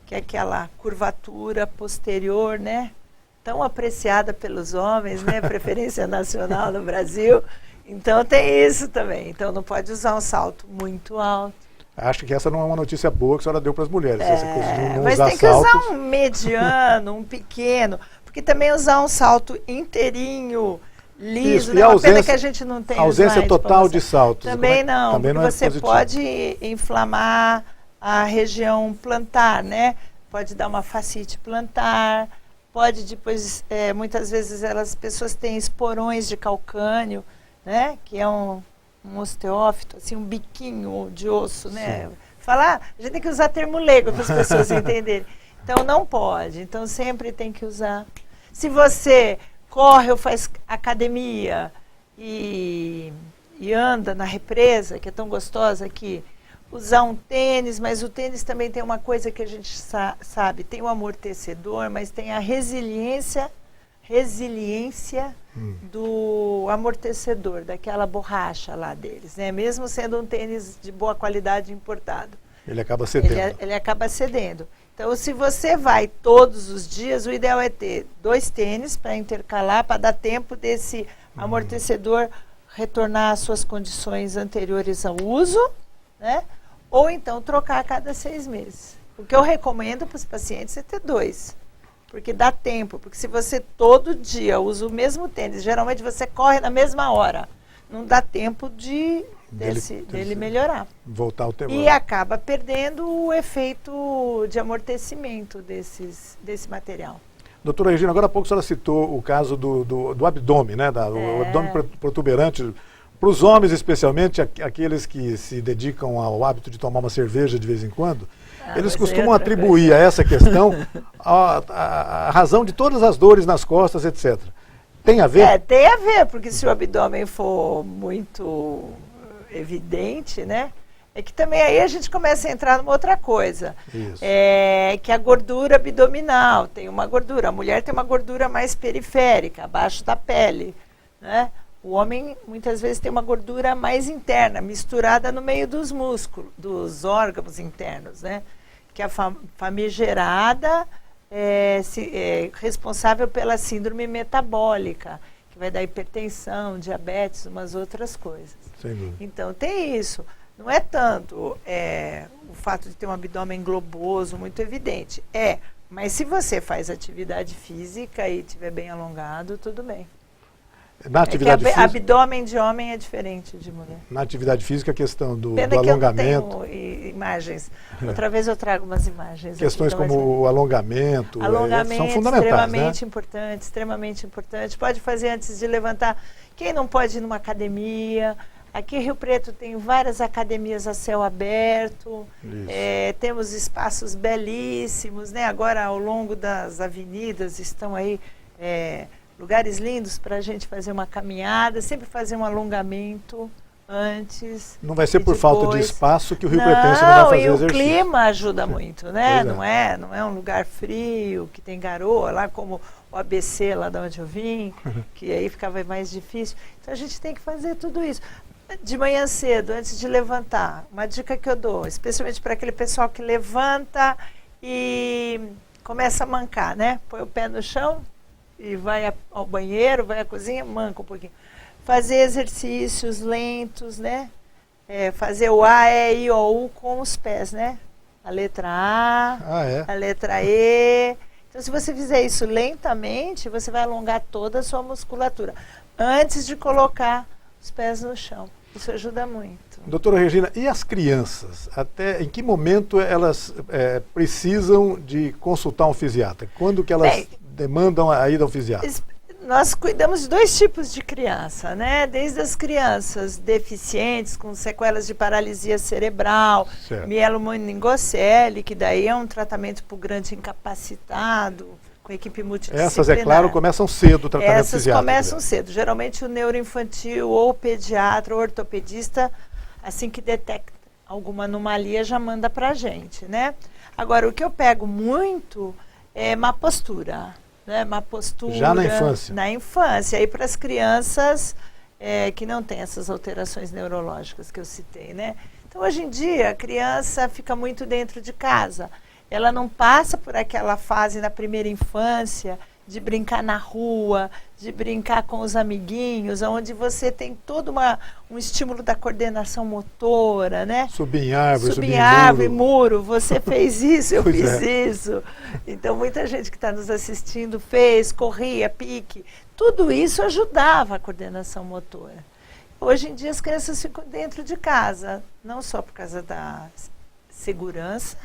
que é aquela curvatura posterior, né? Tão apreciada pelos homens, né? Preferência nacional no Brasil. Então tem isso também. Então não pode usar um salto muito alto. Acho que essa não é uma notícia boa que a senhora deu para as mulheres. Essa coisa de não mas usar tem que saltos. usar um mediano, um pequeno. Porque também usar um salto inteirinho, liso, Isso, né? Uma pena que a gente não tem ausência slide total de saltos. Também não, também porque não é você positivo. pode inflamar a região plantar, né? Pode dar uma fascite plantar, pode depois, muitas vezes as pessoas têm esporões de calcânio, né? Que é um osteófito, assim, um biquinho de osso, né? Falar, a gente tem que usar termo leigo para as pessoas entenderem. Então não pode, então sempre tem que usar. Se você corre ou faz academia e anda na represa, que é tão gostosa aqui, usar um tênis, mas o tênis também tem uma coisa que a gente sabe, tem o amortecedor, mas tem a resiliência do amortecedor, daquela borracha lá deles, né? Mesmo sendo um tênis de boa qualidade importado. Ele acaba cedendo. Ele acaba cedendo. Então, se você vai todos os dias, o ideal é ter 2 tênis para intercalar, para dar tempo desse amortecedor retornar às suas condições anteriores ao uso, né? Ou então trocar a cada 6 meses. O que eu recomendo para os pacientes é ter 2, porque dá tempo. Porque se você todo dia usa o mesmo tênis, geralmente você corre na mesma hora, não dá tempo dele melhorar. Voltar ao tempo. E acaba perdendo o efeito de amortecimento desse material. Doutora Regina, agora há pouco a senhora citou o caso do abdômen, né? O abdômen protuberante. Para os homens, especialmente, aqueles que se dedicam ao hábito de tomar uma cerveja de vez em quando, eles costumam atribuir a essa questão a razão de todas as dores nas costas, etc. Tem a ver? Tem a ver, porque se o abdômen for muito evidente, né? É que também aí a gente começa a entrar numa outra coisa. Isso. Que a gordura abdominal tem uma gordura. A mulher tem uma gordura mais periférica, abaixo da pele, né? O homem muitas vezes tem uma gordura mais interna, misturada no meio dos músculos, dos órgãos internos, né? Que é a famigerada responsável pela síndrome metabólica, que vai dar hipertensão, diabetes, umas outras coisas. Sem dúvida. Então tem isso. Não é tanto o fato de ter um abdômen globoso, muito evidente. Mas se você faz atividade física e estiver bem alongado, tudo bem. Na atividade física, abdômen de homem é diferente de mulher. Na atividade física, a questão do Pena alongamento. Que eu não tenho imagens. Outra vez eu trago umas imagens. Questões como o alongamento são fundamentais, extremamente né? importante, extremamente importante. Pode fazer antes de levantar. Quem não pode ir numa academia? Aqui em Rio Preto tem várias academias a céu aberto, temos espaços belíssimos, né? Agora ao longo das avenidas estão aí lugares lindos para a gente fazer uma caminhada, sempre fazer um alongamento antes. Não vai ser por falta de espaço que o Rio Pretense não vai fazer exercício. E o clima ajuda muito, né? Não é um lugar frio, que tem garoa, lá como o ABC, lá de onde eu vim, que aí ficava mais difícil. Então a gente tem que fazer tudo isso. De manhã cedo, antes de levantar, uma dica que eu dou, especialmente para aquele pessoal que levanta e começa a mancar, né? Põe o pé no chão e vai ao banheiro, vai à cozinha, manca um pouquinho. Fazer exercícios lentos, né? Fazer o A, E, I, O, U com os pés, né? A letra A, a letra E. Então, se você fizer isso lentamente, você vai alongar toda a sua musculatura, antes de colocar os pés no chão. Isso ajuda muito. Doutora Regina, e as crianças? Até em que momento elas precisam de consultar um fisiatra? Quando que elas demandam a ida ao fisiatra? Nós cuidamos de 2 tipos de criança, né? Desde as crianças deficientes, com sequelas de paralisia cerebral, mielomeningocele, que daí é um tratamento para o grande incapacitado, com equipe multidisciplinar. Essas, é claro, começam cedo o tratamento Essas fisiátrico. começam cedo. Geralmente o neuroinfantil ou o pediatra ou o ortopedista, assim que detecta alguma anomalia, já manda para a gente, né? Agora, o que eu pego muito é má postura, né? Má postura. Já na infância? Na infância. Aí para as crianças que não têm essas alterações neurológicas que eu citei, né? Então, hoje em dia, a criança fica muito dentro de casa. Ela não passa por aquela fase na primeira infância de brincar na rua, de brincar com os amiguinhos, onde você tem todo um estímulo da coordenação motora, né? Subir em árvore, subir em árvore, muro. Você fez isso, eu fiz isso. Então, muita gente que está nos assistindo fez, corria, pique. Tudo isso ajudava a coordenação motora. Hoje em dia, as crianças ficam dentro de casa, não só por causa da segurança,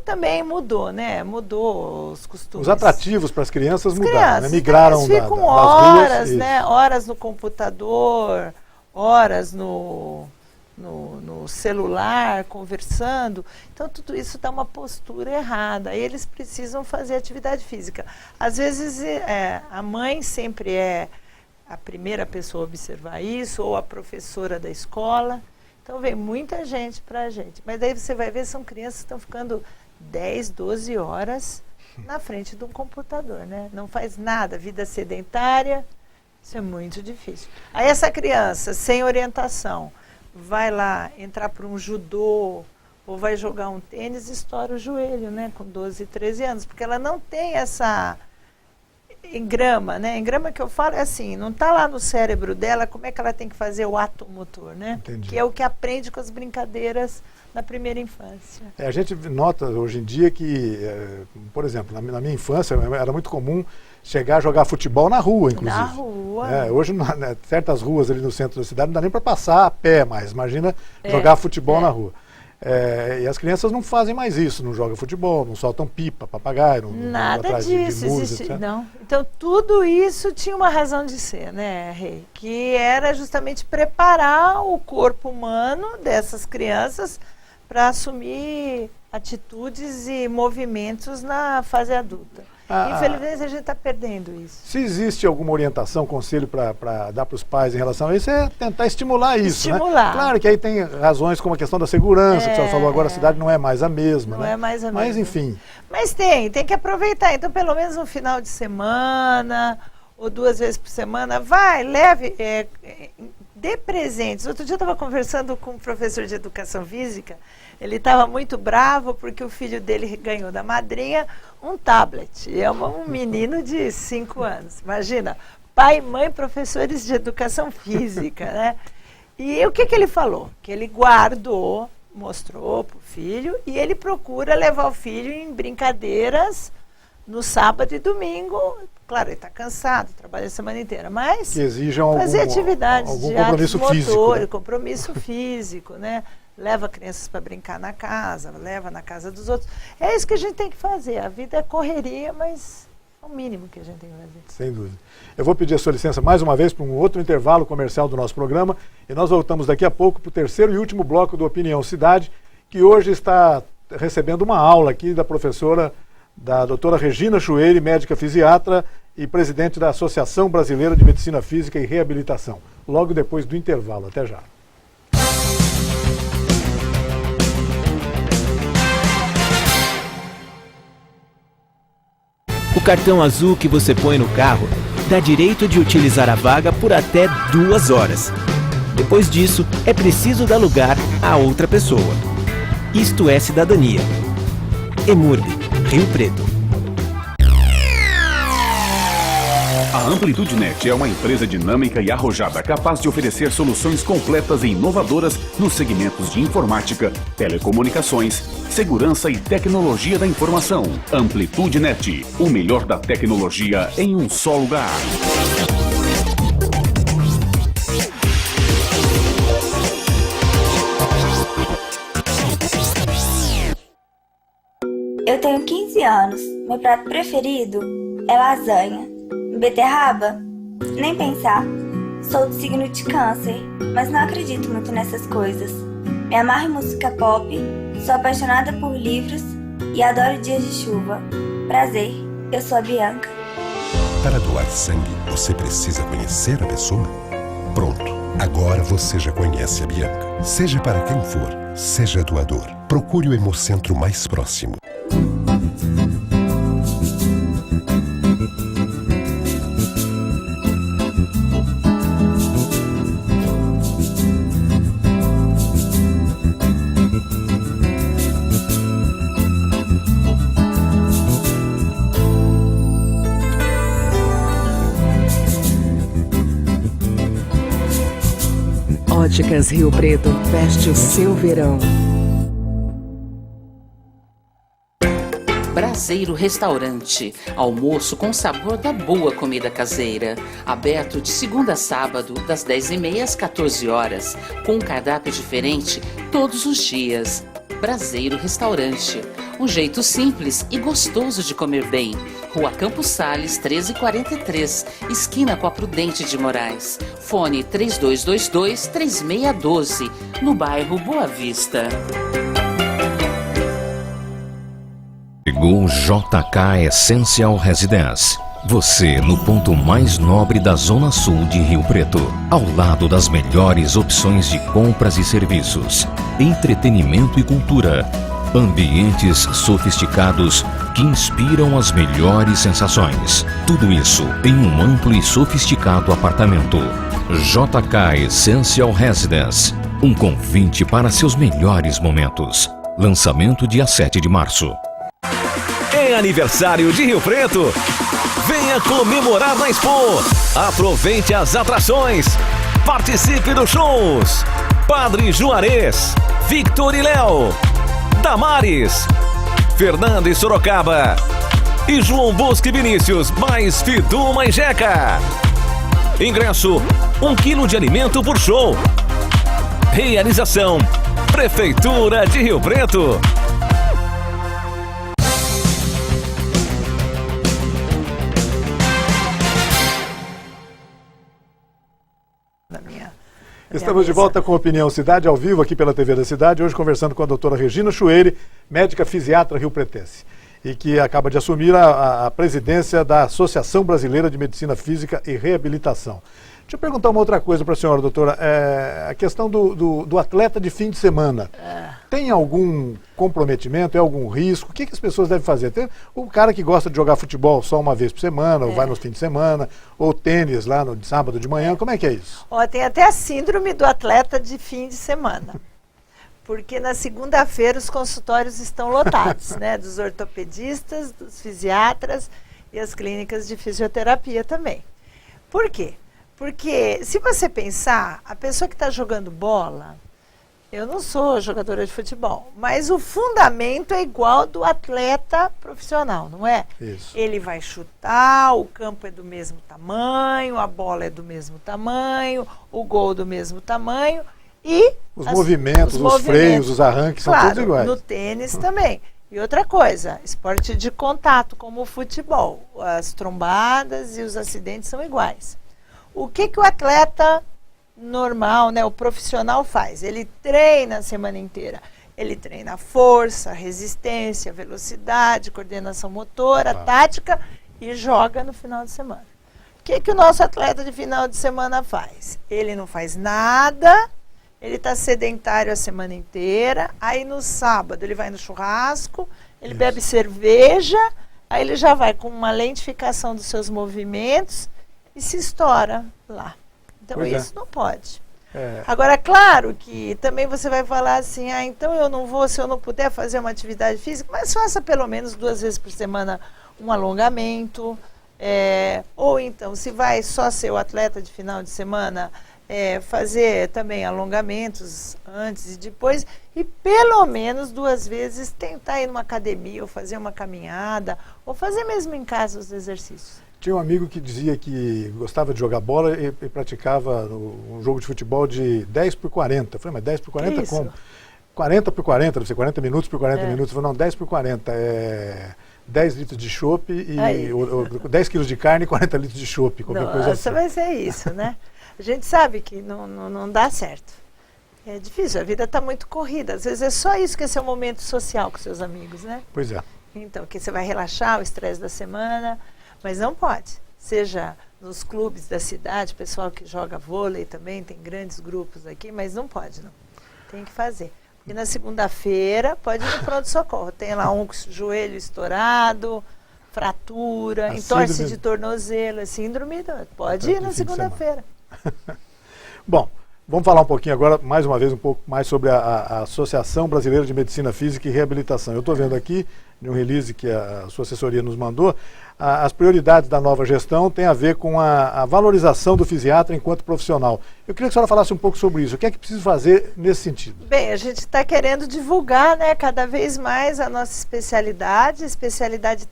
também mudou, né? Mudou os costumes. Os atrativos para as crianças mudaram, crianças, né? Migraram eles ficam das horas, ruas, né? Horas no computador, horas no celular, conversando. Então, tudo isso dá uma postura errada. Aí eles precisam fazer atividade física. Às vezes, a mãe sempre é a primeira pessoa a observar isso, ou a professora da escola. Então, vem muita gente para a gente. Mas daí você vai ver, são crianças que estão ficando 10, 12 horas na frente de um computador, né? Não faz nada, vida sedentária, isso é muito difícil. Aí essa criança, sem orientação, vai lá entrar para um judô, ou vai jogar um tênis e estoura o joelho, né? Com 12, 13 anos, porque ela não tem essa engrama, né? Engrama que eu falo é assim, não está lá no cérebro dela como é que ela tem que fazer o ato motor, né? Entendi. Que é o que aprende com as brincadeiras na primeira infância. A gente nota hoje em dia que, por exemplo, na minha infância era muito comum chegar a jogar futebol na rua, inclusive. Na rua. Hoje, certas ruas ali no centro da cidade não dá nem para passar a pé mais, imagina jogar futebol na rua. E as crianças não fazem mais isso, não jogam futebol, não soltam pipa, papagaio, nada atrás disso de música, existe, não. Então tudo isso tinha uma razão de ser, né, Rei? Que era justamente preparar o corpo humano dessas crianças para assumir atitudes e movimentos na fase adulta. Infelizmente a gente está perdendo isso. Se existe alguma orientação, conselho para dar para os pais em relação a isso, é tentar estimular isso, né? Claro que aí tem razões como a questão da segurança, que a senhora falou agora, a cidade não é mais a mesma, não né? é mais a mesma. Mas enfim. Mas tem que aproveitar. Então, pelo menos no final de semana, ou 2 vezes por semana, leve, dê presentes. Outro dia eu estava conversando com um professor de educação física, ele estava muito bravo porque o filho dele ganhou da madrinha um tablet. É um menino de 5 anos. Imagina, pai, mãe, professores de educação física, né? E o que ele falou? Que ele guardou, mostrou para o filho, e ele procura levar o filho em brincadeiras no sábado e domingo. Claro, ele está cansado, trabalha a semana inteira, mas que exijam fazer atividades de compromisso atos físico, motor, né? compromisso físico, né? Leva crianças para brincar na casa, leva na casa dos outros. É isso que a gente tem que fazer. A vida é correria, mas é o mínimo que a gente tem que fazer. Sem dúvida. Eu vou pedir a sua licença mais uma vez para um outro intervalo comercial do nosso programa e nós voltamos daqui a pouco para o terceiro e último bloco do Opinião Cidade, que hoje está recebendo uma aula aqui da professora, da doutora Regina Schueire, médica fisiatra e presidente da Associação Brasileira de Medicina Física e Reabilitação. Logo depois do intervalo. Até já. O cartão azul que você põe no carro dá direito de utilizar a vaga por até 2 horas. Depois disso, é preciso dar lugar a outra pessoa. Isto é cidadania. EMURB, Rio Preto. A Amplitude Net é uma empresa dinâmica e arrojada capaz de oferecer soluções completas e inovadoras nos segmentos de informática, telecomunicações, segurança e tecnologia da informação. Amplitude Net, o melhor da tecnologia em um só lugar. Eu tenho 15 anos. Meu prato preferido é lasanha. Beterraba? Nem pensar. Sou do signo de Câncer, mas não acredito muito nessas coisas. Me amarro em música pop, sou apaixonada por livros e adoro dias de chuva. Prazer, eu sou a Bianca. Para doar sangue, você precisa conhecer a pessoa? Pronto, agora você já conhece a Bianca. Seja para quem for, seja doador. Procure o Hemocentro mais próximo. Óticas Rio Preto, veste o seu verão. Braseiro Restaurante, almoço com sabor da boa comida caseira. Aberto de segunda a sábado, das 10h30 às 14 horas, com um cardápio diferente todos os dias. Braseiro Restaurante, um jeito simples e gostoso de comer bem. Rua Campos Sales, 1343, esquina com a Prudente de Moraes. Fone 3222-3612, no bairro Boa Vista. Chegou JK Essential Residence. Você no ponto mais nobre da Zona Sul de Rio Preto, ao lado das melhores opções de compras e serviços, entretenimento e cultura, ambientes sofisticados que inspiram as melhores sensações. Tudo isso em um amplo e sofisticado apartamento. JK Essential Residence, um convite para seus melhores momentos. Lançamento dia 7 de março. É aniversário de Rio Preto. Venha comemorar na Expo. Aproveite as atrações. Participe dos shows. Padre Juarez, Victor e Léo, Damares, Fernando e Sorocaba e João Bosco e Vinícius, mais Fiduma e Jeca. Ingresso, 1 quilo de alimento por show. Realização, Prefeitura de Rio Preto. Estamos de volta com Opinião Cidade, ao vivo aqui pela TV da Cidade, hoje conversando com a doutora Regina Chueire, médica fisiatra rio-pretense, e que acaba de assumir a presidência da Associação Brasileira de Medicina Física e Reabilitação. Deixa eu perguntar uma outra coisa para a senhora, doutora. A questão do atleta de fim de semana. Tem algum comprometimento, algum risco? O que as pessoas devem fazer? Tem o cara que gosta de jogar futebol só uma vez por semana, ou vai no fim de semana, ou tênis lá no sábado de manhã, como é que é isso? Tem até a síndrome do atleta de fim de semana. Porque na segunda-feira os consultórios estão lotados, né? Dos ortopedistas, dos fisiatras e as clínicas de fisioterapia também. Por quê? Porque, se você pensar, a pessoa que está jogando bola, eu não sou jogadora de futebol, mas o fundamento é igual do atleta profissional, não é? Isso. Ele vai chutar, o campo é do mesmo tamanho, a bola é do mesmo tamanho, o gol do mesmo tamanho e... Os movimentos, os freios, os arranques, claro, são todos iguais. No tênis também. E outra coisa, esporte de contato, como o futebol, as trombadas e os acidentes são iguais. O que o atleta normal, né, o profissional faz? Ele treina a semana inteira. Ele treina força, resistência, velocidade, coordenação motora, tática e joga no final de semana. O que o nosso atleta de final de semana faz? Ele não faz nada, ele está sedentário a semana inteira, aí no sábado ele vai no churrasco, ele bebe cerveja, aí ele já vai com uma lentificação dos seus movimentos e se estoura lá. Então isso não pode. Agora, claro que também você vai falar assim, então eu não vou, se eu não puder fazer uma atividade física, mas faça pelo menos 2 vezes por semana um alongamento, ou então, se vai só ser o atleta de final de semana, fazer também alongamentos antes e depois, e pelo menos 2 vezes tentar ir numa academia, ou fazer uma caminhada, ou fazer mesmo em casa os exercícios. Tinha um amigo que dizia que gostava de jogar bola e praticava um jogo de futebol de 10 por 40. Eu falei, mas 10 por 40 como? 40 por 40, deve ser 40 minutos por 40 minutos, não, 10 por 40, 10 litros de chopp e 10 quilos de carne e 40 litros de chopp, qualquer coisa assim. Vai ser isso, né? A gente sabe que não dá certo. É difícil, a vida está muito corrida. Às vezes é só isso que é seu momento social com seus amigos, né? Pois é. Então, que você vai relaxar o estresse da semana, mas não pode. Seja nos clubes da cidade, pessoal que joga vôlei também, tem grandes grupos aqui, mas não pode, não. Tem que fazer. E na segunda-feira pode ir no pronto-socorro. Tem lá um joelho estourado, fratura, entorse de tornozelo, síndrome, pode ir na segunda-feira. Bom, vamos falar um pouquinho agora, mais uma vez, um pouco mais sobre a Associação Brasileira de Medicina Física e Reabilitação. Eu estou vendo aqui, de um release que a sua assessoria nos mandou, as prioridades da nova gestão têm a ver com a valorização do fisiatra enquanto profissional. Eu queria que a senhora falasse um pouco sobre isso. O que é que precisa fazer nesse sentido? Bem, a gente está querendo divulgar, né, cada vez mais a nossa especialidade. A especialidade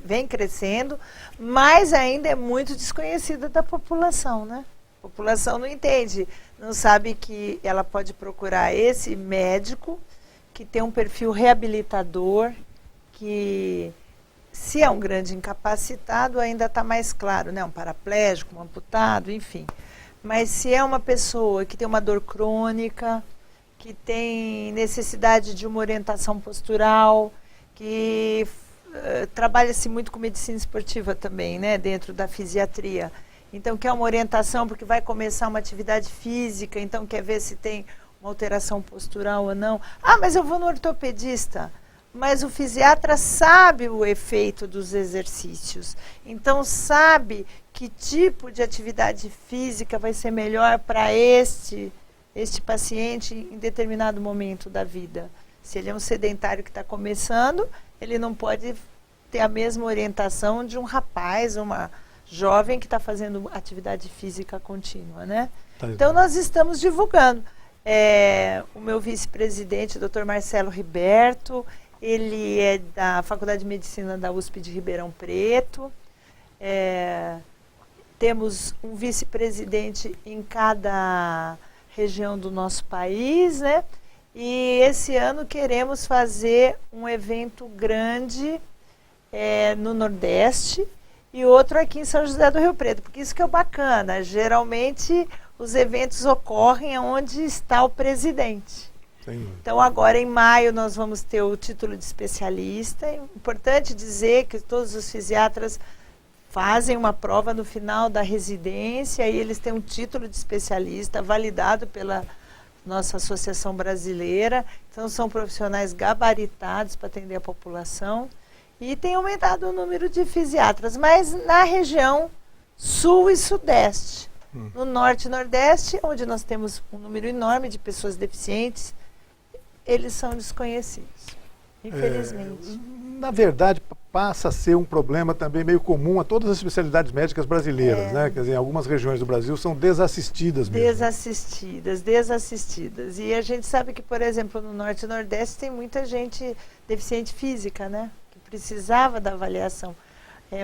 vem crescendo, mas ainda é muito desconhecida da população, né? A população não entende, não sabe que ela pode procurar esse médico que tem um perfil reabilitador, que se é um grande incapacitado ainda está mais claro, né? Um paraplégico, um amputado, enfim. Mas se é uma pessoa que tem uma dor crônica, que tem necessidade de uma orientação postural, que trabalha-se muito com medicina esportiva também, né? Dentro da fisiatria. Então quer uma orientação porque vai começar uma atividade física, então quer ver se tem uma alteração postural ou não. Ah, mas eu vou no ortopedista. Mas o fisiatra sabe o efeito dos exercícios. Então sabe que tipo de atividade física vai ser melhor para este paciente em determinado momento da vida. Se ele é um sedentário que está começando, ele não pode ter a mesma orientação de um rapaz, uma jovem que está fazendo atividade física contínua, né? Então nós estamos divulgando. O meu vice-presidente, o Dr. Marcelo Riberto, ele é da Faculdade de Medicina da USP de Ribeirão Preto. Temos um vice-presidente em cada região do nosso país, né? E esse ano queremos fazer um evento grande no Nordeste e outro aqui em São José do Rio Preto, porque isso que é bacana. Geralmente os eventos ocorrem onde está o presidente. Sim. Então agora em maio nós vamos ter o título de especialista. É importante dizer que todos os fisiatras fazem uma prova no final da residência e eles têm um título de especialista validado pela nossa associação brasileira. Então são profissionais gabaritados para atender a população. E tem aumentado o número de fisiatras, mas na região sul e sudeste. No norte e nordeste, onde nós temos um número enorme de pessoas deficientes, eles são desconhecidos, infelizmente. Na verdade, passa a ser um problema também meio comum a todas as especialidades médicas brasileiras, né? Quer dizer, algumas regiões do Brasil são desassistidas mesmo. Desassistidas. E a gente sabe que, por exemplo, no norte e nordeste tem muita gente deficiente física, né? Que precisava da avaliação.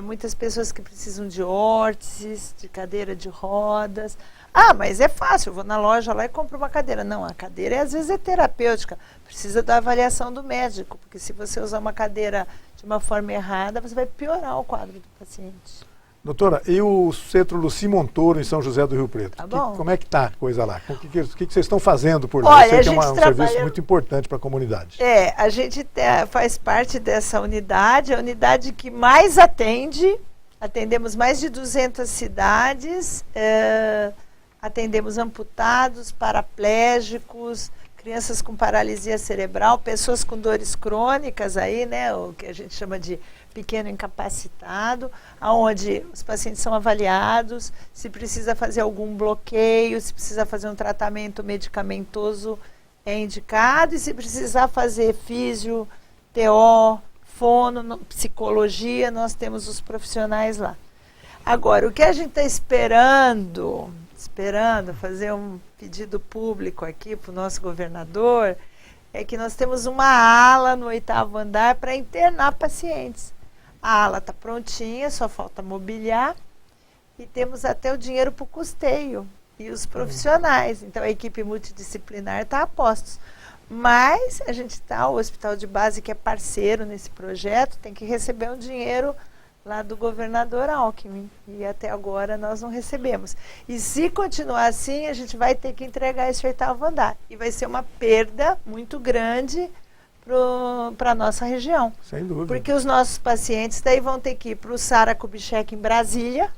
Muitas pessoas que precisam de órteses, de cadeira de rodas. Ah, mas é fácil, eu vou na loja lá e compro uma cadeira. Não, a cadeira às vezes é terapêutica, precisa da avaliação do médico, porque se você usar uma cadeira de uma forma errada, você vai piorar o quadro do paciente. Doutora, e o Centro Luci Montoro em São José do Rio Preto? Tá bom. Como é que está a coisa lá? O que vocês estão fazendo por lá? Olha, eu sei que é um serviço muito importante para a comunidade. A gente faz parte dessa unidade, a unidade que mais atendemos mais de 200 cidades, atendemos amputados, paraplégicos, crianças com paralisia cerebral, pessoas com dores crônicas aí, né, o que a gente chama de pequeno incapacitado, onde os pacientes são avaliados, se precisa fazer algum bloqueio, se precisa fazer um tratamento medicamentoso é indicado, e se precisar fazer físio, TO, fono, psicologia, nós temos os profissionais lá. Agora, o que a gente está esperando fazer um pedido público aqui para o nosso governador, é que nós temos uma ala no 8º andar para internar pacientes. A ala está prontinha, só falta mobiliar, e temos até o dinheiro para o custeio. e os profissionais. Então a equipe multidisciplinar está a postos. Mas a gente o hospital de base, que é parceiro nesse projeto, tem que receber um dinheiro lá do governador Alckmin. E até agora nós não recebemos. E se continuar assim, a gente vai ter que entregar esse 8º andar. E vai ser uma perda muito grande para a nossa região. Sem dúvida. Porque os nossos pacientes daí vão ter que ir para o Sara Kubitschek em Brasília.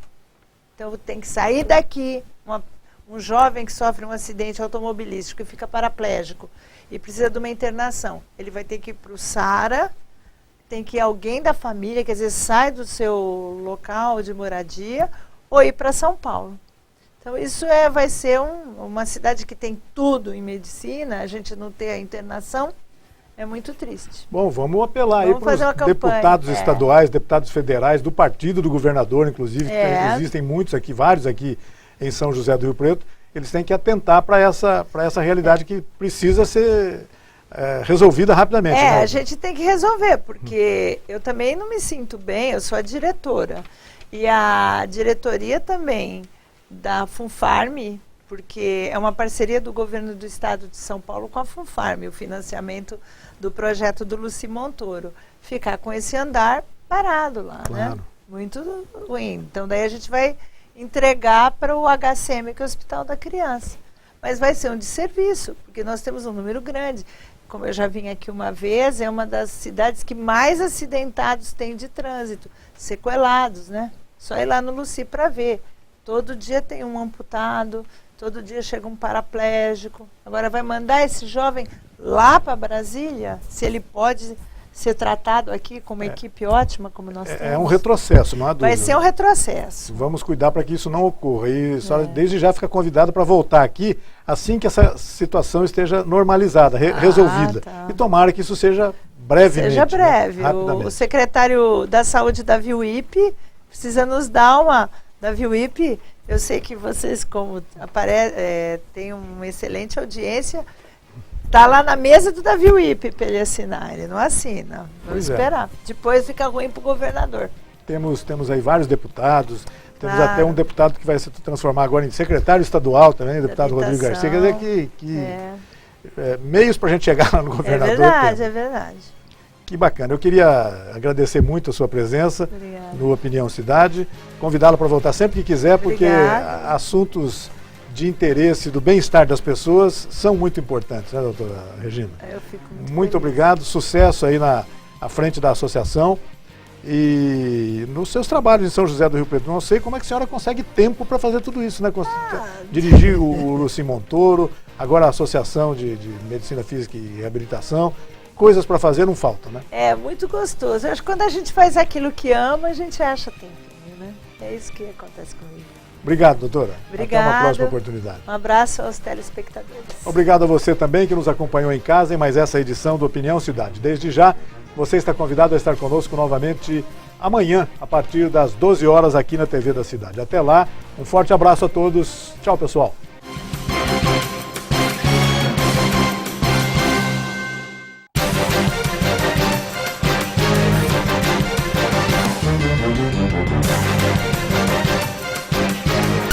Então tem que sair daqui, um jovem que sofre um acidente automobilístico e fica paraplégico e precisa de uma internação. Ele vai ter que ir para o Sara, tem que ir alguém da família, quer dizer, sai do seu local de moradia, ou ir para São Paulo. Então isso vai ser uma cidade que tem tudo em medicina, a gente não ter a internação, é muito triste. Bom, vamos apelar aí para os deputados estaduais, deputados federais, do partido do governador, inclusive, que existem muitos aqui, vários aqui em São José do Rio Preto, eles têm que atentar para essa realidade que precisa ser resolvida rapidamente. Né? A gente tem que resolver, porque eu também não me sinto bem, eu sou a diretora. E a diretoria também da Funfarm, porque é uma parceria do governo do estado de São Paulo com a Funfarm, o financiamento do projeto do Luci Montoro. Ficar com esse andar parado lá, né? Muito ruim. Então daí a gente vai entregar para o HCM, que é o Hospital da Criança. Mas vai ser um desserviço, porque nós temos um número grande. Como eu já vim aqui uma vez, é uma das cidades que mais acidentados tem de trânsito, sequelados, né? Só ir lá no Luci para ver. Todo dia tem um amputado, todo dia chega um paraplégico. Agora vai mandar esse jovem lá para Brasília, se ele pode ser tratado aqui com uma equipe ótima como nós temos. É um retrocesso, não há dúvida. Vai ser um retrocesso. Vamos cuidar para que isso não ocorra. E a senhora desde já fica convidada para voltar aqui assim que essa situação esteja normalizada, resolvida. Tá. E tomara que isso seja brevemente. Seja breve. Né? O secretário da Saúde da VIUIP precisa nos dar uma... Da VIUIP, eu sei que vocês, como têm uma excelente audiência, está lá na mesa do Davi Wipe para ele assinar. Ele não assina. Vamos esperar. Depois fica ruim para o governador. Temos aí vários deputados. Temos até um deputado que vai se transformar agora em secretário estadual também, deputado Rodrigo Garcia. Quer dizer meios para a gente chegar lá no governador. É verdade. Que bacana. Eu queria agradecer muito a sua presença no Opinião Cidade. Convidá-la para voltar sempre que quiser, porque assuntos de interesse do bem-estar das pessoas são muito importantes, né, doutora Regina? Eu fico muito obrigado. Sucesso aí à frente da associação e nos seus trabalhos em São José do Rio Preto. Não sei como é que a senhora consegue tempo para fazer tudo isso, né? Dirigir o Luci Montoro, agora a Associação de Medicina Física e Reabilitação. Coisas para fazer não faltam, né? É muito gostoso. Eu acho que quando a gente faz aquilo que ama, a gente acha tempinho, né? É isso que acontece comigo. Obrigado, doutora. Obrigada. Até uma próxima oportunidade. Um abraço aos telespectadores. Obrigado a você também que nos acompanhou em casa em mais essa edição do Opinião Cidade. Desde já, você está convidado a estar conosco novamente amanhã, a partir das 12 horas aqui na TV da Cidade. Até lá, um forte abraço a todos. Tchau, pessoal.